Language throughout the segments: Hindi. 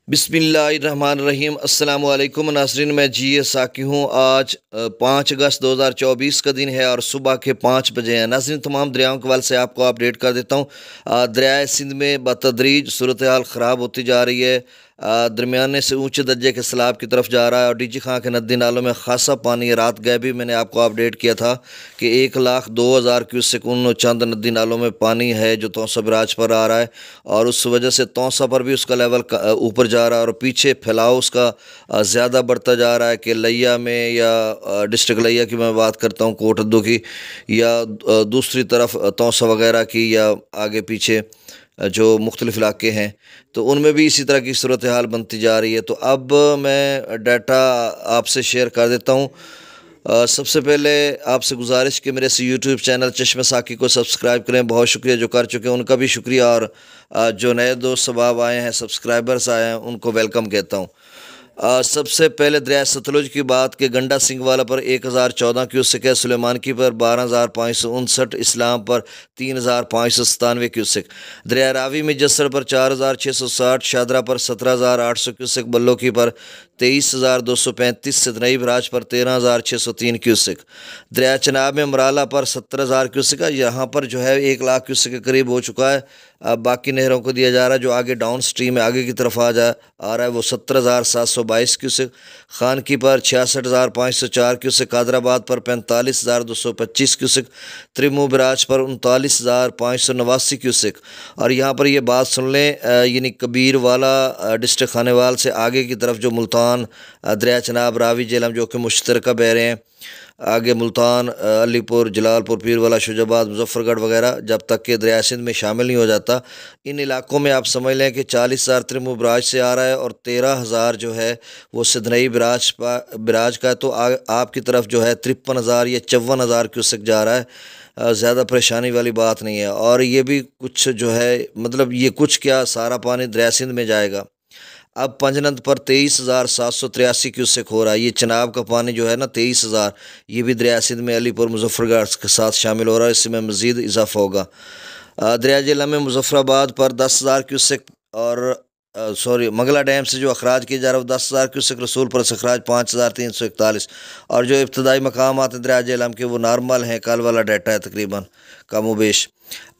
बिस्मिल्लाहिर्रहमानिर्रहीम अस्सलामु अलैकुम नाज़रीन, मैं जी साकी हूँ। आज 5 अगस्त 2024 का दिन है और सुबह के 5 बजे हैं। नाज़रीन, तमाम दरियाओं के हवाले से आपको अपडेट कर देता हूँ। दरियाए सिंध में बतदरीज सूरत हाल ख़राब होती जा रही है। दरमियाने से ऊंचे दर्जे के सैलाब की तरफ जा रहा है और डीजी खां के नदी नालों में खासा पानी है। रात गए भी मैंने आपको अपडेट किया था कि 1,02,000 क्यूसेक उन चंद नदी नालों में पानी है जो तौसा बराज पर आ रहा है और उस वजह से तौसा पर भी उसका लेवल ऊपर जा रहा है और पीछे फैलाव उसका ज़्यादा बढ़ता जा रहा है कि लिया में या डिस्ट्रिक्ट लिया की मैं बात करता हूँ, कोटद्दू की, या दूसरी तरफ तौसा वगैरह की, या आगे पीछे जो मुख्तलिफ़ इलाके हैं तो उनमें भी इसी तरह की सूरत हाल बनती जा रही है। तो अब मैं डाटा आपसे शेयर कर देता हूँ। सबसे पहले आपसे गुजारिश कि मेरे इस यूट्यूब चैनल चश्मे साकी को सब्सक्राइब करें। बहुत शुक्रिया जो कर चुके हैं उनका भी शुक्रिया, और जो नए दोस्त सबाब आए हैं, सब्सक्राइबर्स आए हैं, उनको वेलकम कहता हूँ। सबसे पहले दरिया सतलुज की बात कि गंडा सिंह वाला पर 1,014 क्यूसेक है, सुलेमान की पर 12,559, इस्लाम पर 3,597 क्यूसेक, दरिया रावी में जसर पर 4,660, शादरा पर 17,800 क्यूसेक, बल्लो की पर 23,235, सतनई बराज पर 13,603 क्यूसेक, दरिया चनाब में मराला पर 70,000 क्यूसेक है। यहाँ पर जो है 1 लाख क्यूसेक के करीब हो चुका है। अब बाकी नहरों को दिया जा रहा है। जो आगे डाउन स्ट्रीम है, आगे की तरफ आ रहा है, वो 17,722 क्यूसेक, खान की पर 66,504 क्यूसेक, कादराबाद पर 45,225 क्यूसेक, त्रिमू बराज पर 39,589 क्यूसेक। और यहाँ पर ये बात सुन लें, यानी कबीर वाला डिस्ट्रिक्ट खानेवाल से आगे की तरफ जो मुल्तान, दरिया चनाब, रावी, जेलम जो कि मुश्तरका बह रहे हैं, आगे मुल्तान, अलीपुर, जलालपुर, पीरवाला, शुजाबाद, मुजफ्फरगढ़ वगैरह, जब तक कि दरिया सिंध में शामिल नहीं हो जाता, इन इलाकों में आप समझ लें कि 40,000 त्रिमू बराज से आ रहा है और 13,000 जो है वो सिधनई बराज का है। तो आपकी तरफ जो है 53,000 या 54,000 क्यूसेक जा रहा है। ज़्यादा परेशानी वाली बात नहीं है। और ये भी कुछ जो है, मतलब ये कुछ क्या, सारा पानी दरिया सिंध में जाएगा। अब पंजनद पर 23,783 क्यूसेक हो रहा है। ये चनाब का पानी जो है ना 23,000, ये भी दरिया सिंध में अलीपुर, मुजफ्फरगढ़ के साथ शामिल हो रहा है। इसमें मज़ीद इजाफा होगा। दरिया जिला में मुजफ्फराबाद पर 10,000 क्यूसेक और मंगला डैम से जो अखराज किया जा रहा है वो 10,000 क्यूसेक, रसूलपुर से अखराज 5,341, और जो इब्तदाई मकाम आते हैं दरिया जेलम के वो नॉर्मल हैं। कल वाला डाटा है तकरीबन कमोबेश।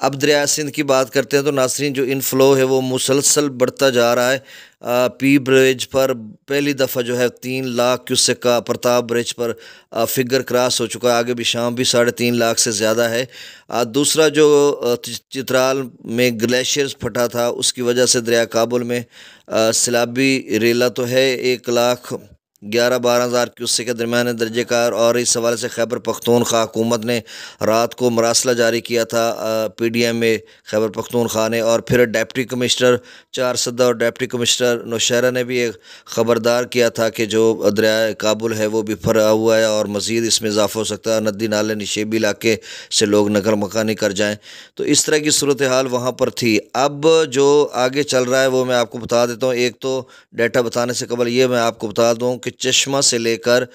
अब दरिया सिंध की बात करते हैं तो नासरीन, जो इनफ्लो है वो मुसलसल बढ़ता जा रहा है। पी ब्रिज पर पहली दफ़ा जो है 3 लाख क्यूसेक का प्रताप ब्रिज पर फिगर क्रॉस हो चुका है। आगे भी शाम भी 3.5 लाख से ज़्यादा है। दूसरा जो चित्राल में ग्लेशियर्स फटा था उसकी वजह से दरिया काबुल में सैलाबी रेला तो है 1,11,12,000 क्यूसेक के दरमियाने दर्जे का। और इस हवाले से खैबर पख्तूनख्वा हुकूमत ने रात को मरासला जारी किया था PDM में, खैबर पख्तूनख्वा ने। और फिर डिप्टी कमिश्नर चारसदा और डिप्टी कमिश्नर नौशहरा ने भी एक ख़बरदार किया था कि जो दरिया काबुल है वो भी फरा हुआ है और मज़ीद इसमें इजाफा हो सकता है, नदी नाले निशेबी इलाके से लोग नकल मकानी कर जाएँ। तो इस तरह की सूरत हाल वहाँ पर थी। अब जो आगे चल रहा है वो मैं आपको बता देता हूँ। एक तो डाटा बताने से कबल ये मैं आपको बता दूँ कि चश्मा से लेकर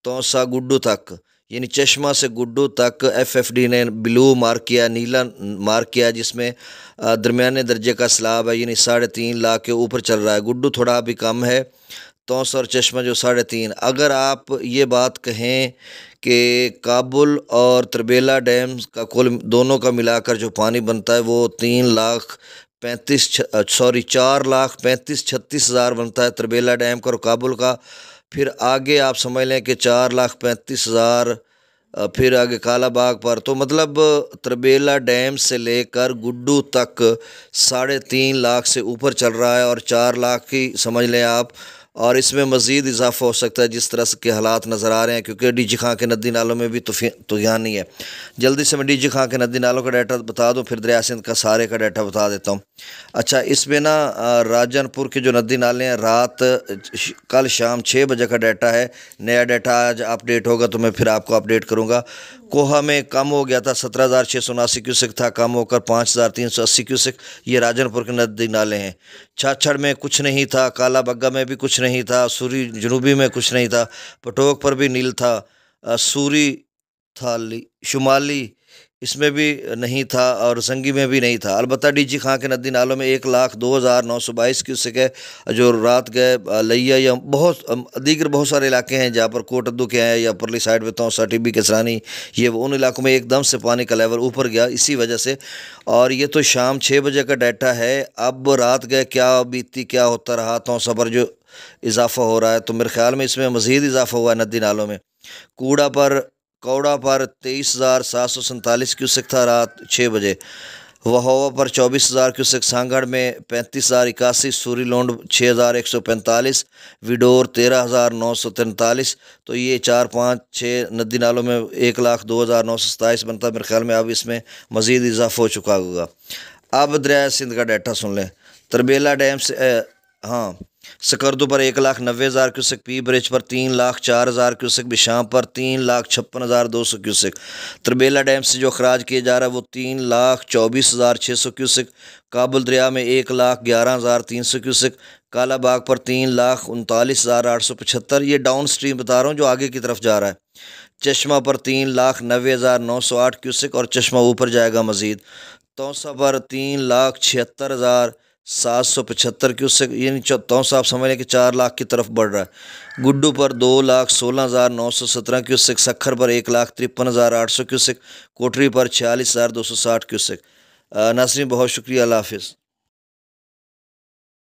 तौसा गुड्डू तक, यानी चश्मा से गुड्डू तक FFD ने ब्लू मार्क किया, नीला मार्क किया, जिसमें दरमियाने दर्जे का सैलाब है, यानी 3.5 लाख के ऊपर चल रहा है। गुड्डू थोड़ा अभी कम है, तौसा और चश्मा जो 3.5। अगर आप ये बात कहें कि काबुल और तरबेला डैम का कुल दोनों का मिलाकर जो पानी बनता है वो 4,35,36,000 बनता है तरबेला डैम का और काबुल का। फिर आगे आप समझ लें कि 4,35,000, फिर आगे कालाबाग पर। तो मतलब तरबेला डैम से लेकर गुड्डू तक 3.5 लाख से ऊपर चल रहा है और 4 लाख की समझ लें आप। और इसमें मज़ीद इजाफा हो सकता है जिस तरह के हालात नज़र आ रहे हैं, क्योंकि डीजी खां के नदी नालों में भी तूफ़ान नहीं है। जल्दी से मैं डीजी खां के नदी नालों का डाटा बता दूं, फिर दरिया सिंध का सारे का डाटा बता देता हूं। अच्छा, इसमें ना राजनपुर के जो नदी नाले हैं, कल शाम 6 बजे का डाटा है। नया डाटा आज अपडेट होगा तो मैं फिर आपको अपडेट करूँगा। कोहा में कम हो गया था, 17,679 क्यूसेक था, कम होकर 5,380 क्यूसेक। ये राजनपुर के नदी नाले हैं। छाछड़ में कुछ नहीं था, काला बग्गा में भी कुछ नहीं था, सूरी जनूबी में कुछ नहीं था, पटोक पर भी नील था, सूरी था, शुमाली इसमें भी नहीं था और जंगी में भी नहीं था। अलबत्ता डीजी खां के नदी नालों में 1,02,922 क्यूसेक है जो रात गए लिया या बहुत दीगर बहुत सारे इलाके हैं जहाँ पर कोटद्दू के हैं या परली साइड पे तौसा टिब्बी किसरानी, ये उन इलाकों में एकदम से पानी का लेवल ऊपर गया इसी वजह से। और ये तो शाम 6 बजे का डाटा है। अब रात गए क्या बीती, क्या होता रहा, तौसा पर जो इजाफा हो रहा है तो मेरे ख्याल में इसमें मज़ीद इजाफा हुआ है नदी नालों में। कूड़ा पर कौड़ा पर 23,747 क्यूसेक था रात 6 बजे। वहोवा पर 24,000 क्यूसेक, सांगड़ में 35,081, सूरी लोंड 6,145, विडोर 13,943। तो ये 4, 5, 6 नदी नालों में 1,02,927 बनता है। मेरे ख्याल में अब इसमें मज़ीद इजाफा हो चुका होगा। अब दरिया सिंध का डाटा सुन लें। तरबेला डैम से हाँ, सकरदू पर 1,90,000 क्यूसेक, पी ब्रिज पर 3,04,000 क्यूसेक, बिशाम पर 3,56,200 क्यूसेक। तरबेला डैम से जो अखराज किया जा रहा है वो 3,24,600 क्यूसेक। काबुल दरिया में 1,11,300 क्यूसेक। कालाबाग पर 3,39,875। ये डाउन स्ट्रीम बता रहा हूँ जो आगे की तरफ जा रहा है। चश्मा पर 3,90,908 क्यूसेक और चश्मा ऊपर जाएगा मज़ीद। तौसा पर 3,76,775 क्यूसेक, यानी तौसा आप समझ लें कि 4 लाख की तरफ बढ़ रहा है। गुड्डू पर 2,16,917 क्यूसेक, सखर पर 1,53,800 क्यूसेक, कोटरी पर 46,260 क्यूसेक। नाज़रीन बहुत शुक्रिया, अल्लाह हाफिज़।